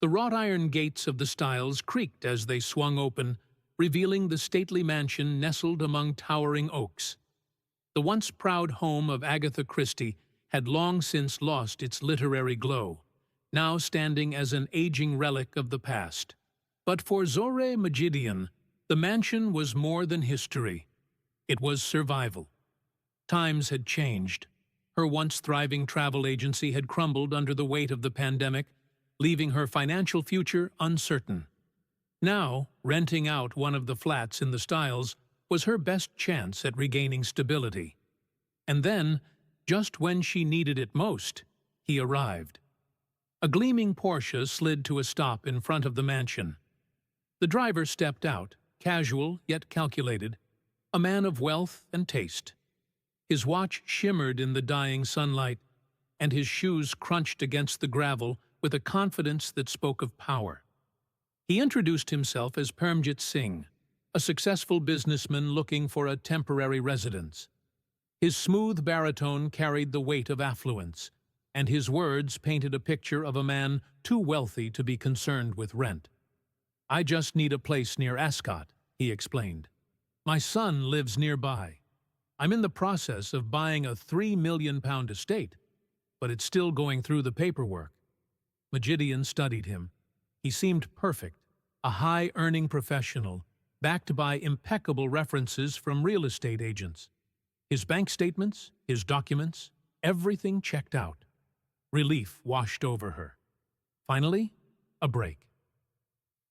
The wrought iron gates of the stiles creaked as they swung open, revealing the stately mansion nestled among towering oaks. The once proud home of Agatha Christie had long since lost its literary glow, now standing as an aging relic of the past. But for Zoreh Majidian, the mansion was more than history. It was survival. Times had changed. Her once thriving travel agency had crumbled under the weight of the pandemic, leaving her financial future uncertain. Now, renting out one of the flats in the Styles was her best chance at regaining stability. And then, just when she needed it most, he arrived. A gleaming Porsche slid to a stop in front of the mansion. The driver stepped out, casual yet calculated, a man of wealth and taste. His watch shimmered in the dying sunlight, and his shoes crunched against the gravel with a confidence that spoke of power. He introduced himself as Permjit Singh, a successful businessman looking for a temporary residence. His smooth baritone carried the weight of affluence, and his words painted a picture of a man too wealthy to be concerned with rent. "I just need a place near Ascot," he explained. "My son lives nearby. I'm in the process of buying a £3 million estate, but it's still going through the paperwork." Majidian studied him. He seemed perfect, a high-earning professional, backed by impeccable references from real estate agents. His bank statements, his documents, everything checked out. Relief washed over her. Finally, a break.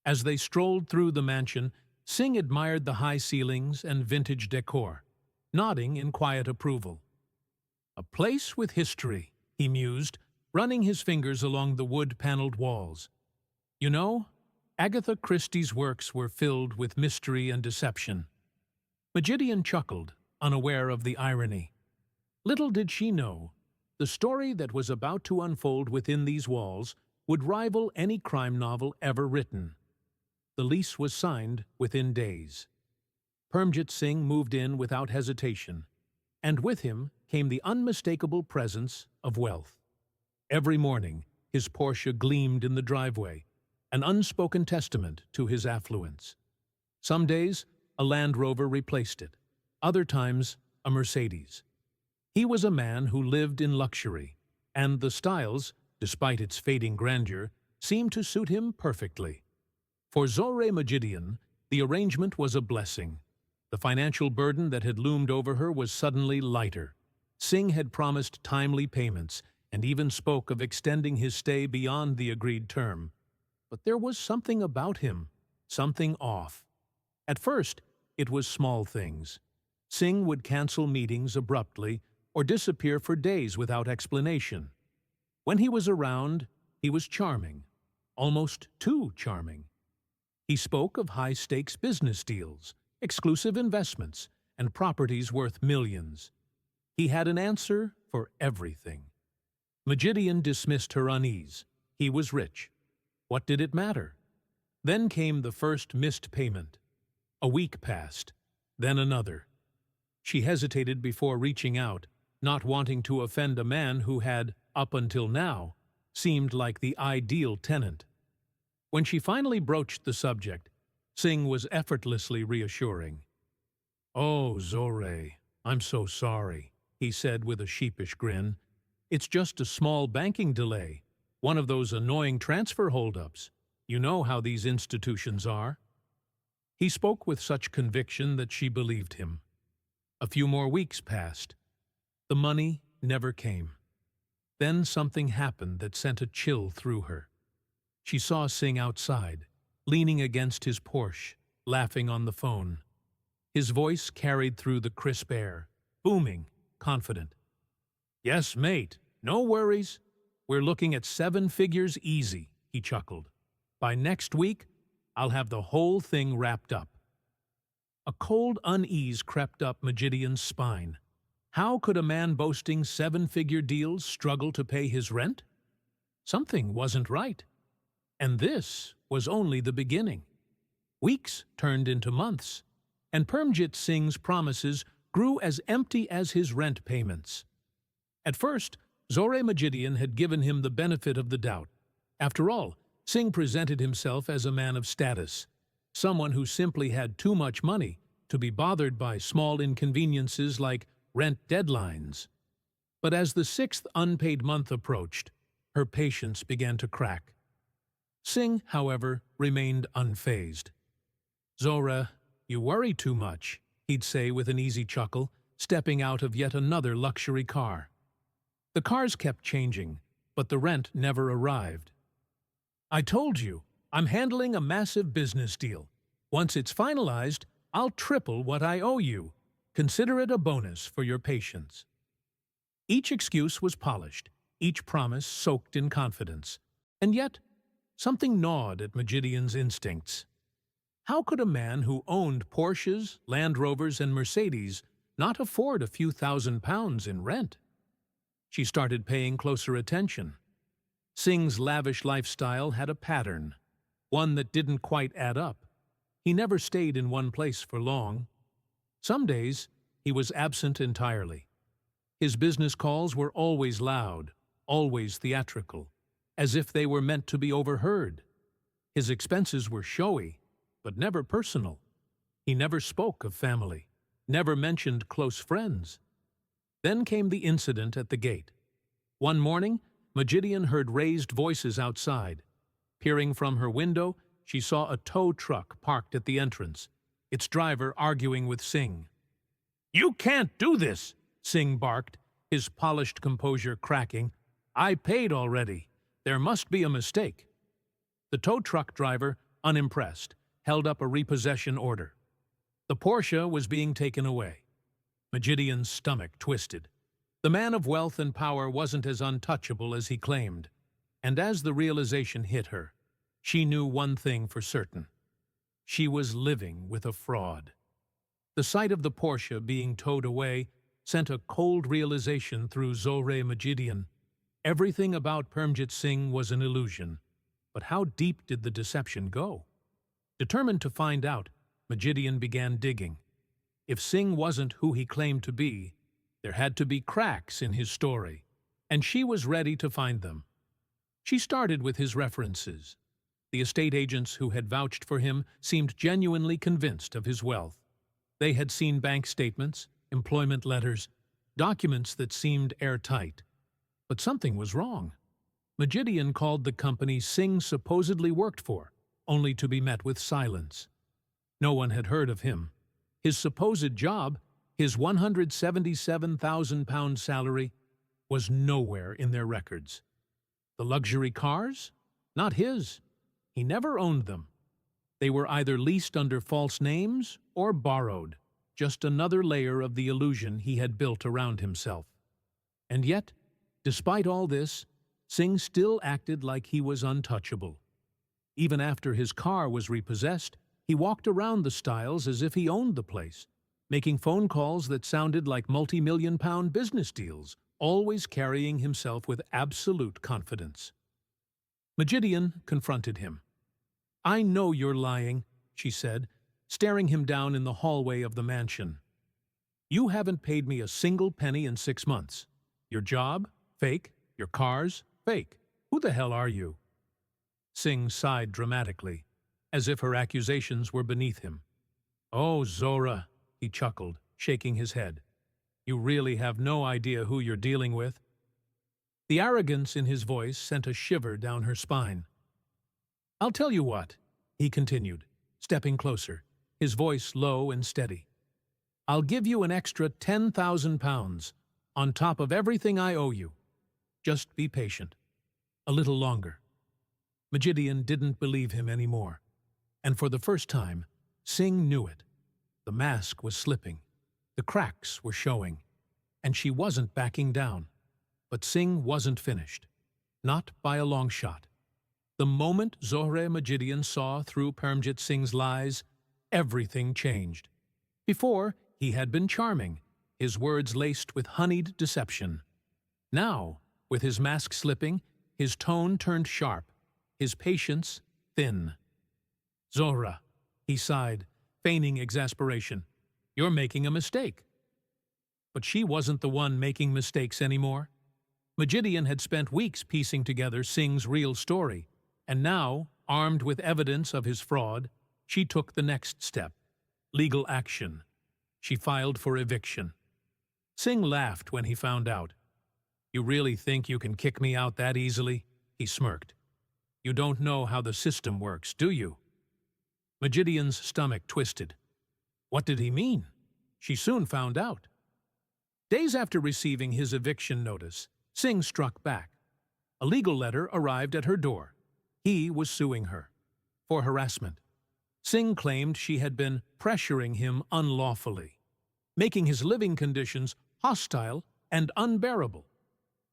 As they strolled through the mansion, Singh admired the high ceilings and vintage decor, nodding in quiet approval. "A place with history," he mused, running his fingers along the wood-paneled walls. "You know, Agatha Christie's works were filled with mystery and deception." Majidian chuckled, unaware of the irony. Little did she know, the story that was about to unfold within these walls would rival any crime novel ever written. The lease was signed within days. Permjit Singh moved in without hesitation, and with him came the unmistakable presence of wealth. Every morning, his Porsche gleamed in the driveway, an unspoken testament to his affluence. Some days, a Land Rover replaced it, other times, a Mercedes. He was a man who lived in luxury, and the Styles, despite its fading grandeur, seemed to suit him perfectly. For Zoreh Majidian, the arrangement was a blessing. The financial burden that had loomed over her was suddenly lighter. Singh had promised timely payments, and even spoke of extending his stay beyond the agreed term. But there was something about him, something off. At first, it was small things. Singh would cancel meetings abruptly or disappear for days without explanation. When he was around, he was charming, almost too charming. He spoke of high-stakes business deals, exclusive investments, and properties worth millions. He had an answer for everything. Majidian dismissed her unease. He was rich. What did it matter? Then came the first missed payment. A week passed, then another. She hesitated before reaching out, not wanting to offend a man who had, up until now, seemed like the ideal tenant. When she finally broached the subject, Singh was effortlessly reassuring. "Oh, Zoreh, I'm so sorry," he said with a sheepish grin. "It's just a small banking delay, one of those annoying transfer holdups. You know how these institutions are." He spoke with such conviction that she believed him. A few more weeks passed. The money never came. Then something happened that sent a chill through her. She saw Singh outside, leaning against his Porsche, laughing on the phone. His voice carried through the crisp air, booming, confident. "Yes, mate, no worries. We're looking at 7 figures easy," he chuckled. "By next week, I'll have the whole thing wrapped up." A cold unease crept up Majidian's spine. How could a man boasting 7-figure deals struggle to pay his rent? Something wasn't right. And this was only the beginning. Weeks turned into months, and Permjit Singh's promises grew as empty as his rent payments. At first, Zoreh Majidian had given him the benefit of the doubt. After all, Singh presented himself as a man of status, someone who simply had too much money to be bothered by small inconveniences like rent deadlines. But as the 6th unpaid month approached, her patience began to crack. Singh, however, remained unfazed. "Zohra, you worry too much," he'd say with an easy chuckle, stepping out of yet another luxury car. The cars kept changing, but the rent never arrived. "I told you, I'm handling a massive business deal. Once it's finalized, I'll triple what I owe you. Consider it a bonus for your patience." Each excuse was polished, each promise soaked in confidence. And yet, something gnawed at Majidian's instincts. How could a man who owned Porsches, Land Rovers, and Mercedes not afford a few £1,000s in rent? She started paying closer attention. Singh's lavish lifestyle had a pattern, one that didn't quite add up. He never stayed in one place for long. Some days, he was absent entirely. His business calls were always loud, always theatrical, as if they were meant to be overheard. His expenses were showy, but never personal. He never spoke of family, never mentioned close friends. Then came the incident at the gate. One morning, Majidian heard raised voices outside. Peering from her window, she saw a tow truck parked at the entrance, its driver arguing with Singh. "You can't do this!" Singh barked, his polished composure cracking. "I paid already. There must be a mistake." The tow truck driver, unimpressed, held up a repossession order. The Porsche was being taken away. Majidian's stomach twisted. The man of wealth and power wasn't as untouchable as he claimed, and as the realization hit her, she knew one thing for certain. She was living with a fraud. The sight of the Porsche being towed away sent a cold realization through Zohra Majidian. Everything about Permjit Singh was an illusion. But how deep did the deception go? Determined to find out, Majidian began digging. If Singh wasn't who he claimed to be, there had to be cracks in his story, and she was ready to find them. She started with his references. The estate agents who had vouched for him seemed genuinely convinced of his wealth. They had seen bank statements, employment letters, documents that seemed airtight. But something was wrong. Majidian called the company Singh supposedly worked for, only to be met with silence. No one had heard of him. His supposed job, his £177,000 salary, was nowhere in their records. The luxury cars? Not his. He never owned them. They were either leased under false names or borrowed, just another layer of the illusion he had built around himself. And yet, despite all this, Singh still acted like he was untouchable. Even after his car was repossessed, he walked around the Styles as if he owned the place, making phone calls that sounded like multi-million-pound business deals, always carrying himself with absolute confidence. Majidian confronted him. "I know you're lying," she said, staring him down in the hallway of the mansion. "You haven't paid me a single penny in 6 months. Your job? Fake. Your cars? Fake. Who the hell are you?" Singh sighed dramatically, as if her accusations were beneath him. "Oh, Zohra," he chuckled, shaking his head. "You really have no idea who you're dealing with." The arrogance in his voice sent a shiver down her spine. "I'll tell you what," he continued, stepping closer, his voice low and steady. "I'll give you an extra £10,000 on top of everything I owe you. Just be patient. A little longer." Majidian didn't believe him anymore, and for the first time, Singh knew it. The mask was slipping, the cracks were showing, and she wasn't backing down. But Singh wasn't finished. Not by a long shot. The moment Zohra Majidian saw through Permjit Singh's lies, everything changed. Before, he had been charming, his words laced with honeyed deception. Now, with his mask slipping, his tone turned sharp, his patience thin. "Zohra," he sighed, feigning exasperation, "you're making a mistake." But she wasn't the one making mistakes anymore. Majidian had spent weeks piecing together Singh's real story, And now, armed with evidence of his fraud, she took the next step: legal action. She filed for eviction. Singh laughed when he found out. "You really think you can kick me out that easily?" he smirked. "You don't know how the system works, do you?" Majidian's stomach twisted. What did he mean? She soon found out. Days after receiving his eviction notice, Singh struck back. A legal letter arrived at her door. He was suing her for harassment. Singh claimed she had been pressuring him unlawfully, making his living conditions hostile and unbearable.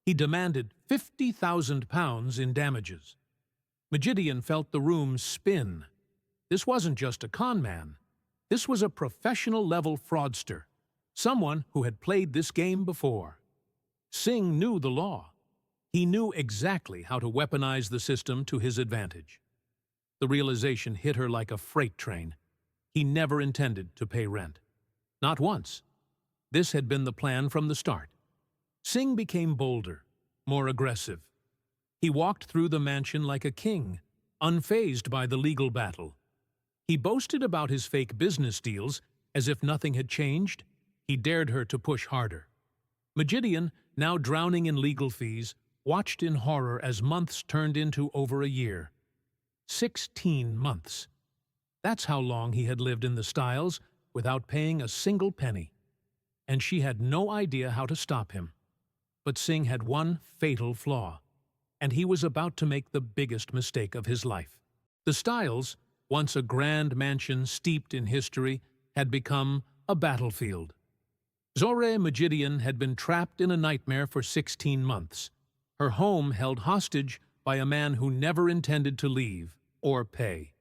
He demanded £50,000 in damages. Majidian felt the room spin. This wasn't just a con man. This was a professional-level fraudster, someone who had played this game before. Singh knew the law. He knew exactly how to weaponize the system to his advantage. The realization hit her like a freight train. He never intended to pay rent. Not once. This had been the plan from the start. Singh became bolder, more aggressive. He walked through the mansion like a king, unfazed by the legal battle. He boasted about his fake business deals as if nothing had changed. He dared her to push harder. Majidian, now drowning in legal fees, watched in horror as months turned into over a year. 16 months. That's how long he had lived in the Styles without paying a single penny. And she had no idea how to stop him. But Singh had one fatal flaw, and he was about to make the biggest mistake of his life. The Styles, once a grand mansion steeped in history, had become a battlefield. Zoreh Majidian had been trapped in a nightmare for 16 months, her home held hostage by a man who never intended to leave or pay.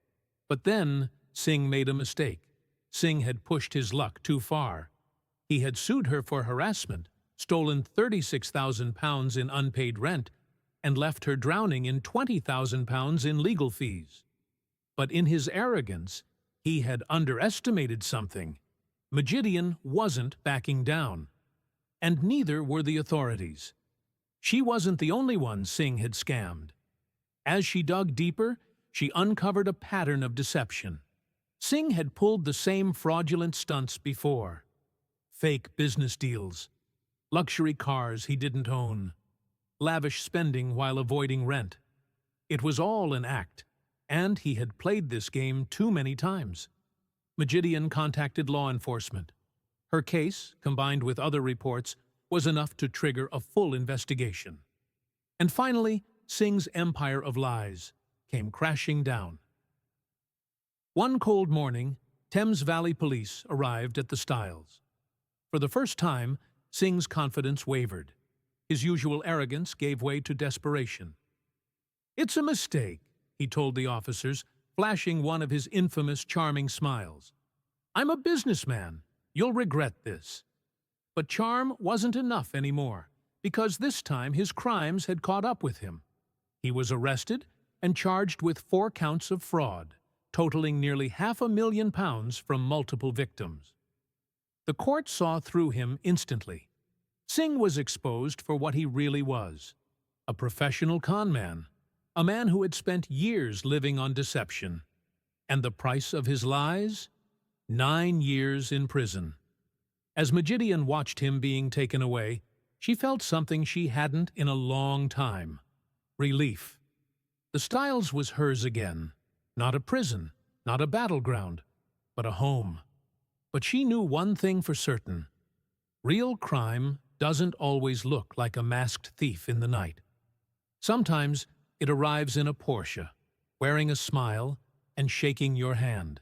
But then Singh made a mistake. Singh had pushed his luck too far. He had sued her for harassment, stolen £36,000 in unpaid rent, and left her drowning in £20,000 in legal fees. But in his arrogance, he had underestimated something. Majidian wasn't backing down. And neither were the authorities. She wasn't the only one Singh had scammed. As she dug deeper, she uncovered a pattern of deception. Singh had pulled the same fraudulent stunts before. Fake business deals, luxury cars he didn't own, lavish spending while avoiding rent. It was all an act, and he had played this game too many times. Majidian contacted law enforcement. Her case, combined with other reports, was enough to trigger a full investigation. And finally, Singh's empire of lies came crashing down. One cold morning, Thames Valley Police arrived at the Styles. For the first time, Singh's confidence wavered. His usual arrogance gave way to desperation. "It's a mistake," he told the officers, flashing one of his infamous charming smiles. "I'm a businessman. You'll regret this." But charm wasn't enough anymore, because this time his crimes had caught up with him. He was arrested and charged with 4 counts of fraud, totaling nearly £500,000 from multiple victims. The court saw through him instantly. Singh was exposed for what he really was: a professional con man, a man who had spent years living on deception. And the price of his lies? 9 years in prison. As Majidian watched him being taken away, she felt something she hadn't in a long time: relief. The Styles was hers again. Not a prison, not a battleground, but a home. But she knew one thing for certain: real crime doesn't always look like a masked thief in the night. Sometimes it arrives in a Porsche, wearing a smile and shaking your hand.